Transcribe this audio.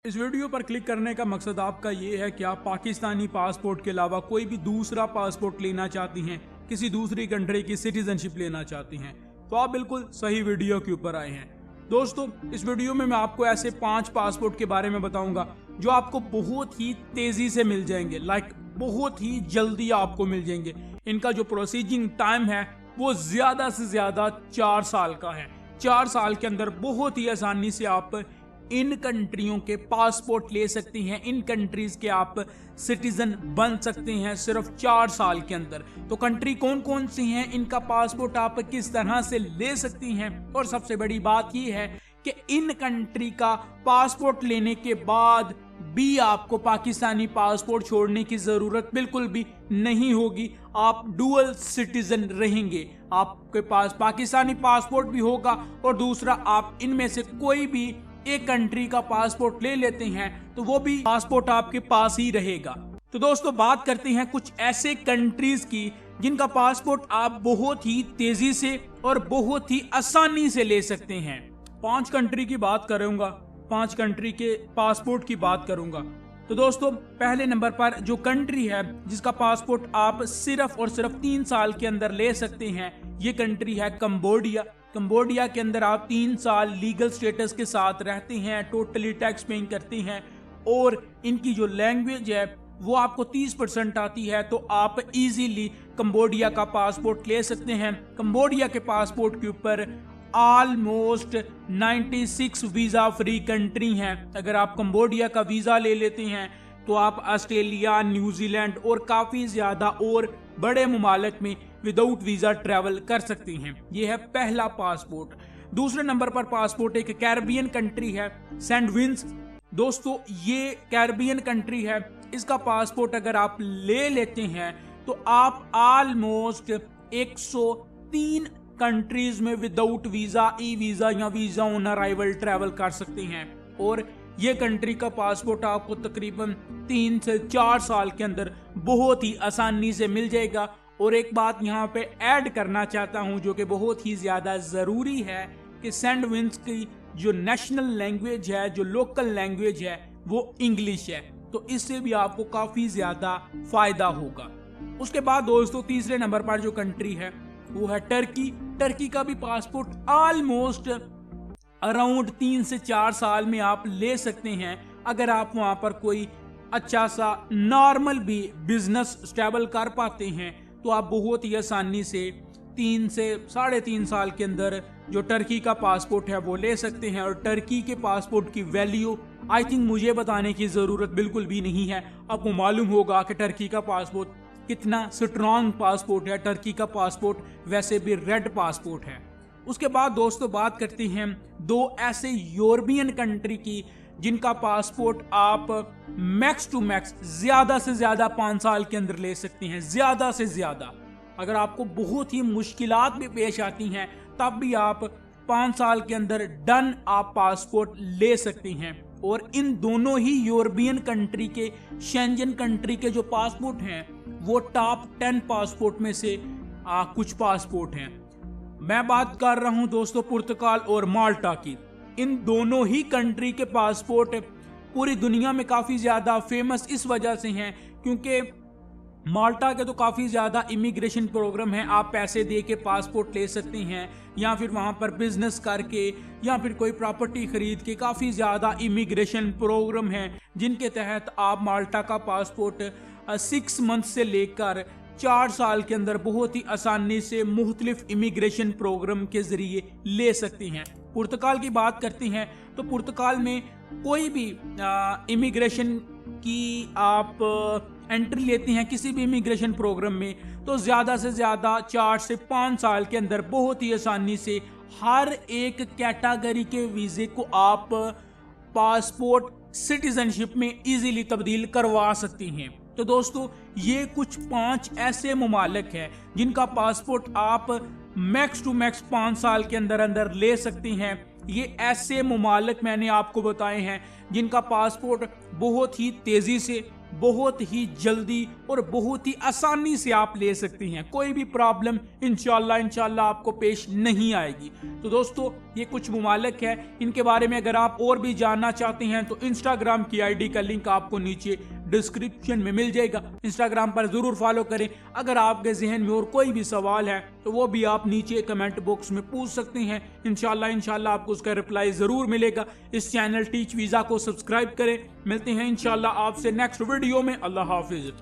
इस वीडियो पर क्लिक करने का मकसद आपका ये है कि आप पाकिस्तानी पासपोर्ट के अलावा कोई भी दूसरा पासपोर्ट लेना चाहती हैं, किसी दूसरी कंट्री की सिटीजनशिप लेना चाहती हैं, तो आप बिल्कुल सही वीडियो के ऊपर आए हैं। दोस्तों, इस वीडियो में मैं आपको ऐसे 5 पासपोर्ट के बारे में बताऊंगा जो आपको बहुत ही तेजी से मिल जाएंगे, बहुत ही जल्दी आपको मिल जाएंगे। इनका जो प्रोसीजिंग टाइम है वो ज्यादा से ज्यादा 4 साल का है। 4 साल के अंदर बहुत ही आसानी से आप इन कंट्रियों के पासपोर्ट ले सकती हैं, इन कंट्रीज के आप सिटीजन बन सकते हैं सिर्फ 4 साल के अंदर। तो कंट्री कौन कौन सी हैं, इनका पासपोर्ट आप किस तरह से ले सकती हैं, और सबसे बड़ी बात यह है कि इन कंट्री का पासपोर्ट लेने के बाद भी आपको पाकिस्तानी पासपोर्ट छोड़ने की जरूरत बिल्कुल भी नहीं होगी। आप डुअल सिटीजन रहेंगे, आपके पास पाकिस्तानी पासपोर्ट भी होगा और दूसरा आप इनमें से कोई भी एक कंट्री का पासपोर्ट ले लेते हैं तो वो भी पासपोर्ट आपके पास ही रहेगा। तो दोस्तों, बात करते हैं कुछ ऐसे कंट्रीज की जिनका पासपोर्ट आप बहुत ही तेजी से और बहुत ही आसानी से ले सकते हैं। 5 कंट्री की बात करूंगा, 5 कंट्री के पासपोर्ट की बात करूंगा। तो दोस्तों, पहले नंबर पर जो कंट्री है जिसका पासपोर्ट आप सिर्फ और सिर्फ 3 साल के अंदर ले सकते हैं, ये कंट्री है कंबोडिया। कंबोडिया के अंदर आप 3 साल लीगल स्टेटस के साथ रहते हैं, टोटली टैक्स पेइंग करते हैं, और इनकी जो लैंग्वेज है वो आपको 30% आती है, तो आप इजीली कंबोडिया का पासपोर्ट ले सकते हैं। कंबोडिया के पासपोर्ट के ऊपर ऑलमोस्ट 96 वीजा फ्री कंट्री हैं। अगर आप कंबोडिया का वीजा ले लेते हैं तो आप ऑस्ट्रेलिया, न्यूजीलैंड और काफी ज्यादा और बड़े ममालिक में विदाउट वीजा ट्रैवल कर सकती हैं। यह है पहला पासपोर्ट। दूसरे नंबर पर पासपोर्ट एक कैरेबियन कंट्री है, सेंट विंस। दोस्तों, ये कैरेबियन कंट्री है, इसका पासपोर्ट अगर आप ले लेते हैं तो आप ऑलमोस्ट 103 कंट्रीज में विदाउट वीजा, ई वीजा या वीजा ऑन अराइवल ट्रैवल कर सकते हैं, और ये कंट्री का पासपोर्ट आपको तकरीबन 3 से 4 साल के अंदर बहुत ही आसानी से मिल जाएगा। और एक बात यहाँ पे ऐड करना चाहता हूँ जो कि बहुत ही ज्यादा जरूरी है कि सेंट विंस की जो नेशनल लैंग्वेज है, जो लोकल लैंग्वेज है, वो इंग्लिश है, तो इससे भी आपको काफी ज्यादा फायदा होगा। उसके बाद दोस्तों, तीसरे नंबर पर जो कंट्री है वो है टर्की। टर्की का भी पासपोर्ट ऑलमोस्ट अराउंड 3 से 4 साल में आप ले सकते हैं। अगर आप वहां पर कोई अच्छा सा नॉर्मल भी बिजनेस स्टेबल कर पाते हैं तो आप बहुत ही आसानी से 3 से 3.5 साल के अंदर जो टर्की का पासपोर्ट है वो ले सकते हैं। और टर्की के पासपोर्ट की वैल्यू आई थिंक मुझे बताने की जरूरत बिल्कुल भी नहीं है, आपको मालूम होगा कि टर्की का पासपोर्ट कितना स्ट्रॉन्ग पासपोर्ट है। टर्की का पासपोर्ट वैसे भी रेड पासपोर्ट है। उसके बाद दोस्तों, बात करते हैं 2 ऐसे यूरोपियन कंट्री की जिनका पासपोर्ट आप मैक्स टू मैक्स ज्यादा से ज्यादा 5 साल के अंदर ले सकते हैं, ज्यादा से ज्यादा। अगर आपको बहुत ही मुश्किलात भी पेश आती हैं तब भी आप 5 साल के अंदर डन आप पासपोर्ट ले सकते हैं। और इन दोनों ही यूरोपियन कंट्री के, शेंजन कंट्री के जो पासपोर्ट हैं वो टॉप 10 पासपोर्ट में से कुछ पासपोर्ट हैं। मैं बात कर रहा हूं दोस्तों पुर्तगाल और माल्टा की। इन दोनों ही कंट्री के पासपोर्ट पूरी दुनिया में काफी ज्यादा फेमस इस वजह से हैं क्योंकि माल्टा के तो काफी ज्यादा इमिग्रेशन प्रोग्राम है। आप पैसे दे के पासपोर्ट ले सकते हैं, या फिर वहां पर बिजनेस करके, या फिर कोई प्रॉपर्टी खरीद के। काफी ज्यादा इमिग्रेशन प्रोग्राम है जिनके तहत आप माल्टा का पासपोर्ट 6 मंथ से लेकर 4 साल के अंदर बहुत ही आसानी से मुख्तलिफ इमिग्रेशन प्रोग्राम के जरिए ले सकते हैं। पुर्तगाल की बात करते हैं तो पुर्तगाल में कोई भी इमिग्रेशन की आप एंट्री लेते हैं किसी भी इमिग्रेशन प्रोग्राम में तो ज्यादा से ज्यादा 4 से 5 साल के अंदर बहुत ही आसानी से हर एक कैटेगरी के वीजे को आप पासपोर्ट सिटीजनशिप में इजीली तब्दील करवा सकती हैं। तो दोस्तों, ये कुछ 5 ऐसे ममालिक हैं जिनका पासपोर्ट आप मैक्स टू मैक्स 5 साल के अंदर अंदर ले सकते हैं। ये ऐसे ममालिक मैंने आपको बताए हैं जिनका पासपोर्ट बहुत ही तेजी से बहुत ही जल्दी और बहुत ही आसानी से आप ले सकती हैं। कोई भी प्रॉब्लम इंशाल्लाह आपको पेश नहीं आएगी। तो दोस्तों ये कुछ मुमालिक है, इनके बारे में अगर आप और भी जानना चाहते हैं तो इंस्टाग्राम की आईडी का लिंक आपको नीचे डिस्क्रिप्शन में मिल जाएगा। इंस्टाग्राम पर जरूर फॉलो करें। अगर आपके जहन में और कोई भी सवाल है तो वो भी आप नीचे कमेंट बॉक्स में पूछ सकते हैं। इंशाल्लाह आपको उसका रिप्लाई जरूर मिलेगा। इस चैनल टीच वीजा को सब्सक्राइब करें। मिलते हैं इंशाल्लाह आपसे नेक्स्ट वीडियो में। अल्लाह हाफिज।